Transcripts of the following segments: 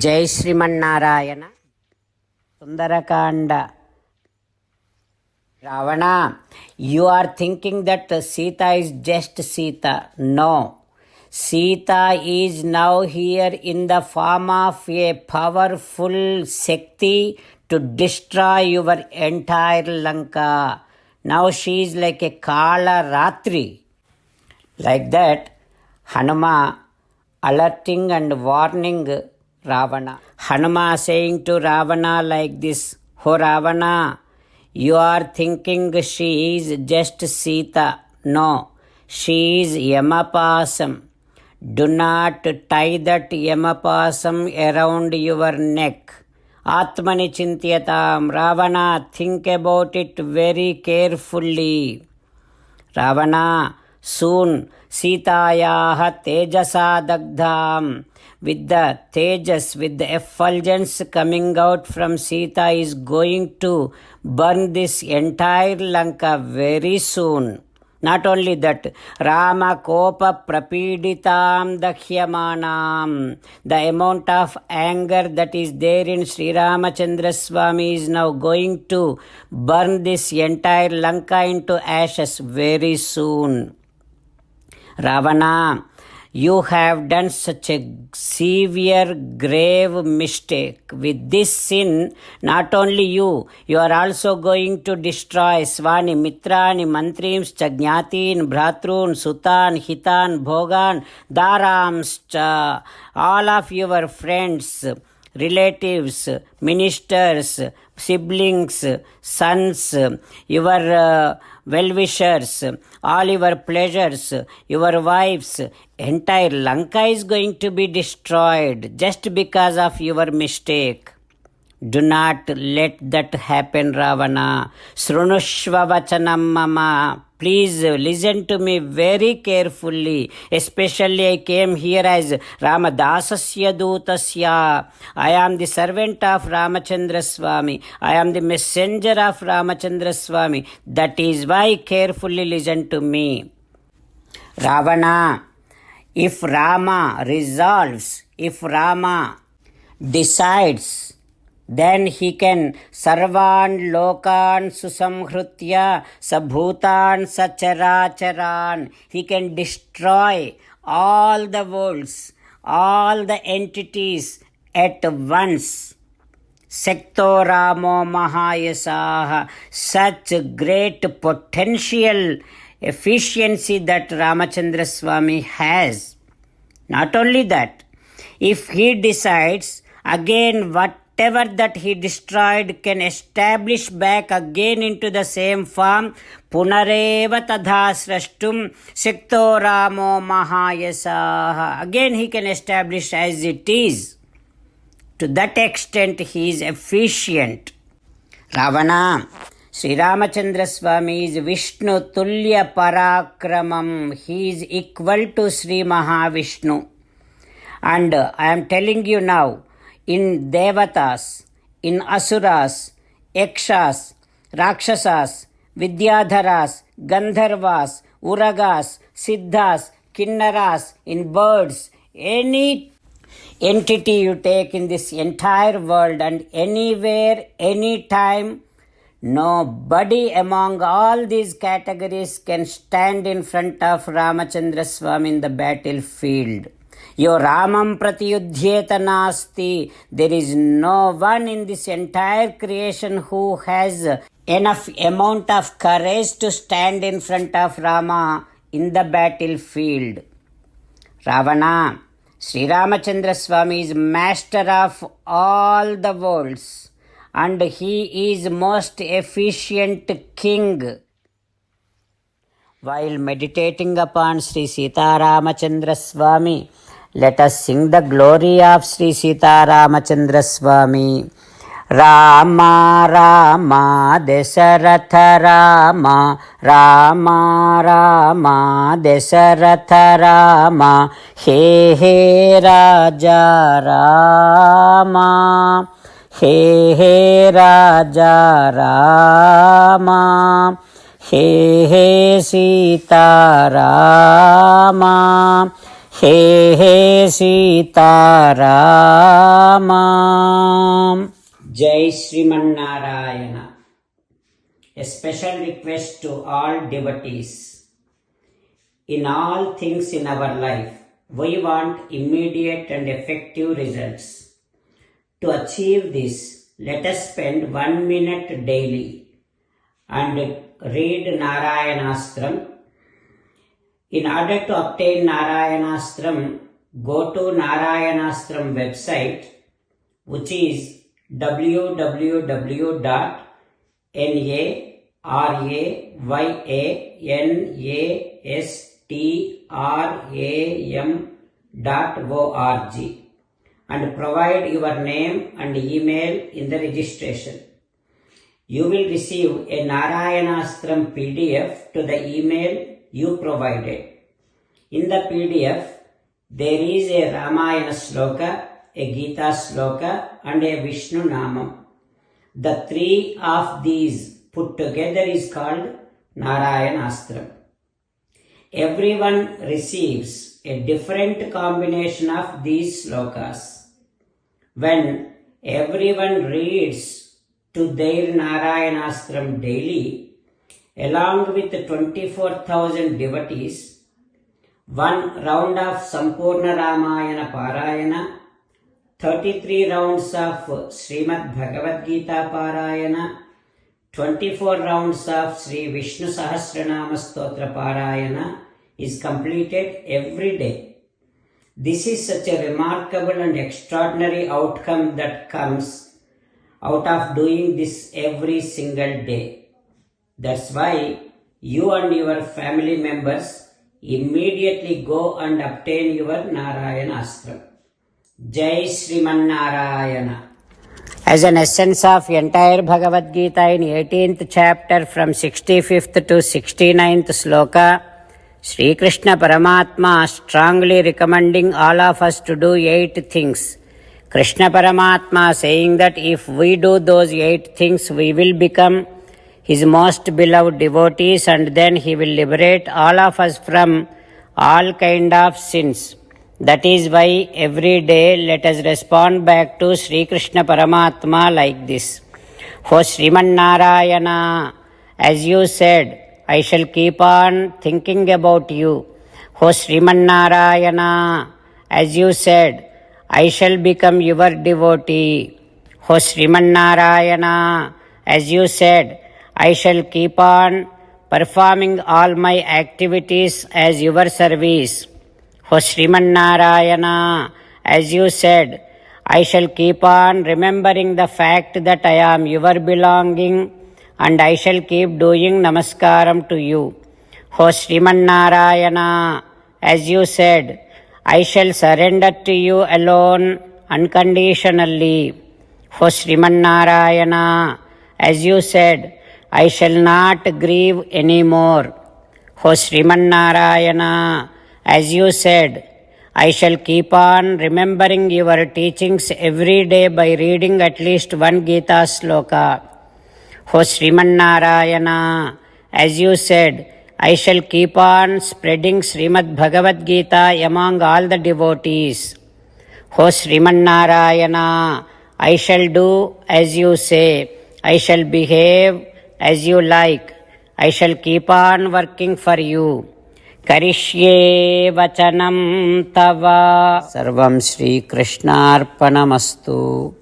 జై Srimannarayana. Sundarakanda. Ravana, you are thinking that Sita is just Sita. No. Sita is now here in the form of a powerful Shakti to destroy your entire Lanka. Now she is like a Kala Ratri. Like that, Hanuma alerting and warning Ravana. Hanuma saying to Ravana like this, "Oh Ravana, you are thinking she is just Sita. No, she is Yamapasam. Do not tie that Yamapasam around your neck. Atmani chintyatam." Ravana, think about it very carefully. Ravana, soon Sitayaha tejasa dagdham. With the tejas, with the effulgence coming out from Sita is going to burn this entire Lanka very soon. Not only that, Rama kopa prapiditam dakhyamanam. The amount of anger that is there in Sri Ramachandra Swami is now going to burn this entire Lanka into ashes very soon. Ravana, you have done such a severe, grave mistake. With this sin, not only you are also going to destroy Svani, Mitrani, Mantrims, Jnatin, Bhratrun, Sutan, Hitan, Bhogan, Daramscha, all of your friends, relatives, ministers, siblings, sons, your well-wishers, all your pleasures, your wives, entire Lanka is going to be destroyed just because of your mistake. Do not let that happen, Ravana. Srunushva vachanam mama. Please listen to me very carefully. Especially I came here as Ramadasasya Dutasya. I am the servant of Ramachandra Swami. I am the messenger of Ramachandra Swami. That is why carefully listen to me. Ravana, if Rama resolves, if Rama decides, then he can sarvan lokan susamhrutya sabhutan sacharacharan. He can destroy all the worlds, all the entities at once. Sekto Ramo Mahayasaha. Such great potential efficiency that Ramachandra Swami has. Not only that, if he decides, again whatever that he destroyed can establish back again into the same form. Punareva tadha srashtum Sekto Ramo Mahayasaha. Again he can establish as it is. To that extent he is efficient. Ravana, Sri Ramachandra Swami is Vishnu Tulya Parakramam. He is equal to Sri Mahavishnu. And I am telling you now, in Devatas, in Asuras, Yakshas, Rakshasas, Vidyadharas, Gandharvas, Uragas, Siddhas, Kinnaras, in birds, any entity you take in this entire world and anywhere, anytime, nobody among all these categories can stand in front of Ramachandra Swami in the battlefield. Yo Ramam pratiyudhyeta nasti. There is no one in this entire creation who has enough amount of courage to stand in front of Rama in the battlefield. Ravana, Sri Ramachandra Swami is master of all the worlds and he is most efficient king. While meditating upon Sri Sita Ramachandra Swami, let us sing the glory of Sri Sita Ramachandra Swami. Rama Rama Dasaratha Rama, Rama Rama Dasaratha Rama, He He Raja Rama, He He Raja Rama, He He Sita Rama, hey hey Sitarama. Jai Srimanarayana. A special request to all devotees. In all things in our life, we want immediate and effective results. To achieve this, let us spend 1 minute daily and read Narayanastram. In order to obtain Narayanastram, go to Narayanastram website, which is www.narayanastram.org, and provide your name and email in the registration. You will receive a Narayanastram PDF to the email you provided. In the PDF, there is a Ramayana Sloka, a Gita Sloka, and a Vishnu Namam. The three of these put together is called Narayanastram. Everyone receives a different combination of these slokas. When everyone reads to their Narayanastram daily, along with 24,000 devotees, one round of Sampurna Ramayana Parayana, 33 rounds of Srimad Bhagavad Gita Parayana, 24 rounds of Sri Vishnu Sahasranama Stotra Parayana is completed every day. This is such a remarkable and extraordinary outcome that comes out of doing this every single day. That's why you and your family members immediately go and obtain your Narayanastram. Jai Srimanarayana. As an essence of entire Bhagavad Gita in 18th chapter from 65th to 69th sloka, Sri Krishna Paramatma strongly recommending all of us to do 8 things. Krishna Paramatma saying that if we do those 8 things, we will become His most beloved devotees, and then He will liberate all of us from all kind of sins. That is why every day let us respond back to Sri Krishna Paramatma like this. O Sriman Narayana, as you said, I shall keep on thinking about you. O Sriman Narayana, as you said, I shall become your devotee. O Sriman Narayana, as you said, I shall keep on performing all my activities as your service. O Sriman Narayana, as you said, I shall keep on remembering the fact that I am your belonging, and I shall keep doing namaskaram to you. O Sriman Narayana, as you said, I shall surrender to you alone unconditionally. O Sriman Narayana, as you said, I shall not grieve anymore. O Sriman Narayana, as you said, I shall keep on remembering your teachings every day by reading at least one Gita sloka. O Sriman Narayana, as you said, I shall keep on spreading Srimad Bhagavad Gita among all the devotees. O Sriman Narayana, I shall do as you say. I shall behave as you like. I shall keep on working for you. Karishye vachanam tava. Sarvam Shri Krishnarpanamastu.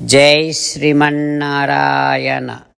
Jai Sriman Narayana.